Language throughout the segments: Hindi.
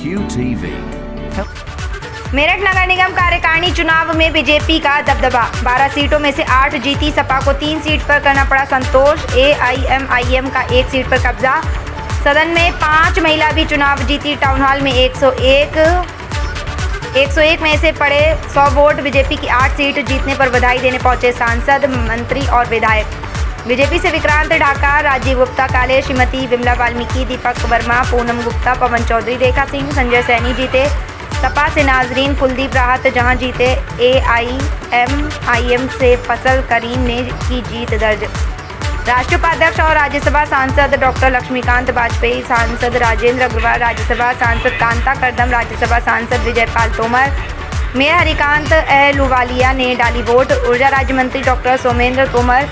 QTV। मेरठ नगर निगम कार्यकारिणी चुनाव में बीजेपी का दबदबा, 12 सीटों में से 8 जीती। सपा को 3 सीट पर करना पड़ा संतोष। AIMIM का 1 सीट पर कब्जा। सदन में 5 महिला भी चुनाव जीती। टाउन हॉल में 101 में से पड़े 100 वोट। बीजेपी की 8 सीट जीतने पर बधाई देने पहुंचे सांसद, मंत्री और विधायक। बीजेपी से विक्रांत ढाका, राजीव गुप्ता काले, श्रीमती विमला वाल्मीकि, दीपक वर्मा, पूनम गुप्ता, पवन चौधरी, रेखा सिंह, संजय सैनी जीते। सपा से नाजरीन कुलदीप राहत जहां जीते। AIMIM से फसल करीम ने की जीत दर्ज। राष्ट्रीय उपाध्यक्ष और राज्यसभा सांसद डॉक्टर लक्ष्मीकांत वाजपेयी, सांसद राजेंद्र अग्रवाल, राज्यसभा सांसद कांता करदम, राज्यसभा सांसद विजयपाल तोमर, मेयर हरिकांत अहलुवालिया ने डाली वोट। ऊर्जा राज्य मंत्री डॉक्टर सोमेंद्र तोमर,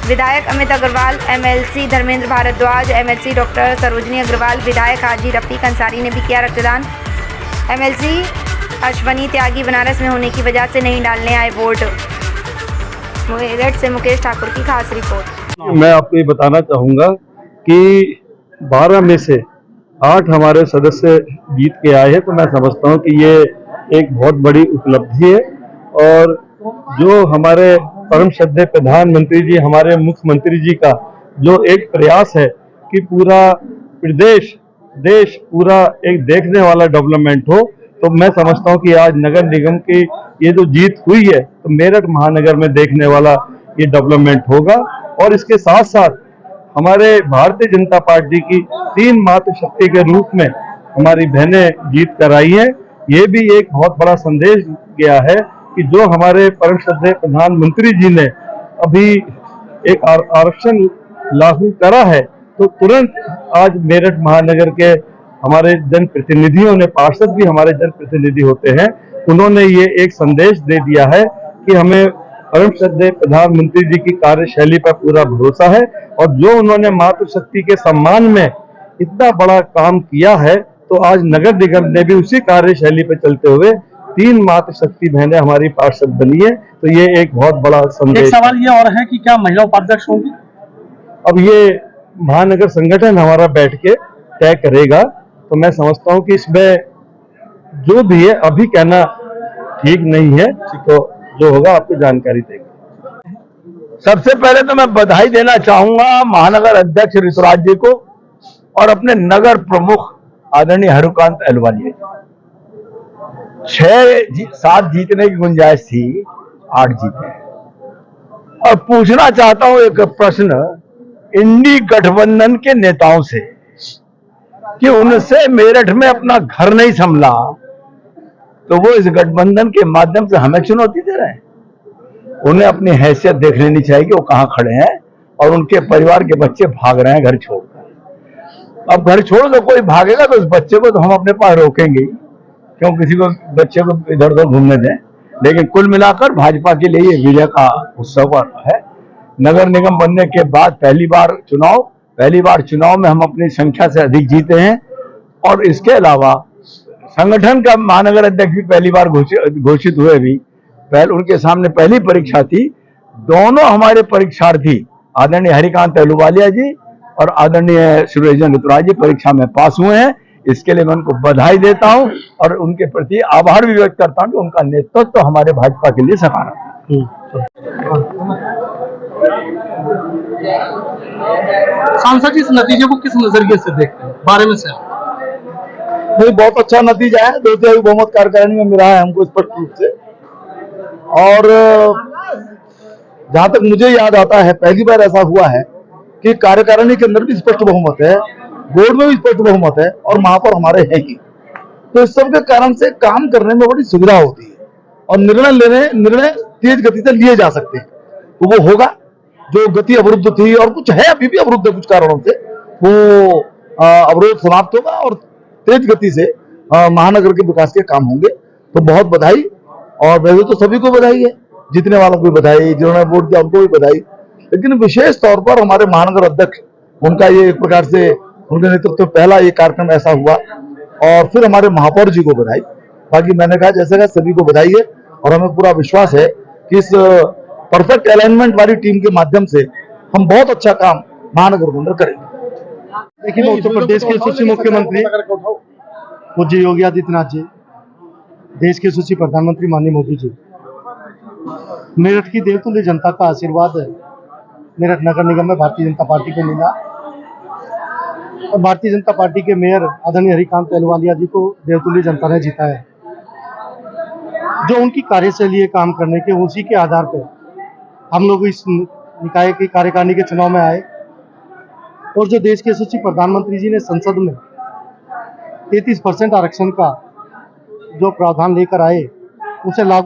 विधायक Amit Agarwal, MLC Dharmendra Bhardwaj, MLC doctor Sarojini Agarwal, विधायक हाजी रफीक अंसारी ने भी किया रक्तदान। MLC अश्वनी त्यागी बनारस में होने की वजह से नहीं डालने आए वोट। मेरठ से मुकेश ठाकुर की खास रिपोर्ट। मैं आपको ये बताना चाहूँगा कि 12 में से 8 हमारे सदस्य जीत के आए हैं, तो मैं समझता हूँ कि ये एक बहुत बड़ी उपलब्धि है। और जो हमारे परम श्रद्धेय प्रधानमंत्री जी, हमारे मुख्यमंत्री जी का जो एक प्रयास है कि पूरा प्रदेश देश पूरा एक देखने वाला डेवलपमेंट हो, तो मैं समझता हूँ कि आज नगर निगम की ये जो जीत हुई है तो मेरठ महानगर में देखने वाला ये डेवलपमेंट होगा। और इसके साथ साथ हमारे भारतीय जनता पार्टी की 3 मातृशक्ति के रूप में हमारी बहनें जीत कर आई है। ये भी एक बहुत बड़ा संदेश गया है कि जो हमारे परम श्रद्धेय प्रधानमंत्री जी ने अभी एक आरक्षण लागू करा है, तो तुरंत आज मेरठ महानगर के हमारे जनप्रतिनिधियों ने, पार्षद भी हमारे जनप्रतिनिधि होते हैं, उन्होंने ये एक संदेश दे दिया है कि हमें परम श्रद्धेय प्रधानमंत्री जी की कार्यशैली पर पूरा भरोसा है। और जो उन्होंने मातृशक्ति के सम्मान में इतना बड़ा काम किया है, तो आज नगर निगम ने भी उसी कार्यशैली पर चलते हुए 3 मातृशक्ति बहनें हमारी पार्षद बनी है। तो ये एक बहुत बड़ा संदेश। एक सवाल ये और है कि क्या महिला उपाध्यक्ष होंगी? अब ये महानगर संगठन हमारा बैठ के तय करेगा। तो मैं समझता हूं कि इसमें जो भी है अभी कहना ठीक नहीं है, तो जो होगा आपको जानकारी देंगे। सबसे पहले तो मैं बधाई देना चाहूंगा महानगर अध्यक्ष ऋतुराज जी को और अपने नगर प्रमुख आदरणीय हरिकांत अहलुवालिया जी। 7 जीतने की गुंजाइश थी, 8 जीते। और पूछना चाहता हूं एक प्रश्न इंडी गठबंधन के नेताओं से कि उनसे मेरठ में अपना घर नहीं संभला, तो वो इस गठबंधन के माध्यम से हमें चुनौती दे रहे हैं। उन्हें अपनी हैसियत देख लेनी चाहिए कि वो कहां खड़े हैं और उनके परिवार के बच्चे भाग रहे हैं घर छोड़कर। अब घर छोड़ कर कोई भागेगा तो उस बच्चे को तो हम अपने पास रोकेंगे, क्यों किसी को बच्चे को इधर उधर घूमने दें। लेकिन कुल मिलाकर भाजपा के लिए ये विजय का उत्सव है। नगर निगम बनने के बाद पहली बार चुनाव में हम अपनी संख्या से अधिक जीते हैं। और इसके अलावा संगठन का महानगर अध्यक्ष भी पहली बार घोषित हुए। भी पहले उनके सामने पहली परीक्षा थी। दोनों हमारे परीक्षार्थी आदरणीय हरिकांत अहलुवालिया जी और आदरणीय सुरेजन ऋतुराज जी परीक्षा में पास हुए हैं। इसके लिए मैं उनको बधाई देता हूं और उनके प्रति आभार भी व्यक्त करता हूं कि उनका नेतृत्व तो हमारे भाजपा के लिए सकारात्मक। सांसद जी इस नतीजे को किस नजरिए से देखते हैं, बारे में से? नहीं, बहुत अच्छा नतीजा है। 2/3 बहुमत कार्यकारिणी में मिला है हमको स्पष्ट रूप से। और जहां तक मुझे याद आता है, पहली बार ऐसा हुआ है कि कार्यकारिणी के अंदर भी स्पष्ट बहुमत है, बोर्ड में भी स्पष्ट बहुमत है और महापौर हमारे हैं ही। तो इस सब के कारण से काम करने में बड़ी सुविधा होती है और निर्णय तेज गति से लिए जा सकते हैं। तो वो होगा, जो गति अवरुद्ध थी और कुछ है अभी भी अवरुद्ध है कुछ कारणों से, वो अवरोध समाप्त होगा और तेज गति से महानगर के विकास के काम होंगे। तो बहुत बधाई। और वैसे तो सभी को बधाई है, जीतने वालों को भी बधाई, जिन्होंने वोट दिया उनको भी बधाई। लेकिन विशेष तौर पर हमारे महानगर अध्यक्ष, उनका ये एक प्रकार से उनके नेतृत्व में पहला ये कार्यक्रम ऐसा हुआ। और फिर हमारे महापौर जी को बधाई। बाकी मैंने कहा जैसे का सभी को बधाई है और हमें पूरा विश्वास है कि इस परफेक्ट अलाइनमेंट वाली टीम के माध्यम से हम बहुत अच्छा काम महानगर के अंदर करेंगे। देखिए, उत्तर प्रदेश के यशस्वी मुख्यमंत्री पूज्य योगी आदित्यनाथ जी, देश के यशस्वी प्रधानमंत्री माननीय मोदी जी, मेरठ की देवतुल्य जनता का आशीर्वाद मेरठ नगर निगम में भारतीय जनता पार्टी को मिला और भारतीय जनता पार्टी के मेयर आदरणीय हरिकांत अहलुवालिया जी को देवतुल्य जनता ने जीता है। जो उनकी कार्यशैली है काम करने के, उसी के आधार पर हम लोग इस निकाय की कार्यकारिणी के चुनाव में आए और जो देश के यशस्वी प्रधानमंत्री जी ने संसद में 33% आरक्षण का जो प्रावधान लेकर आए, उसे लागू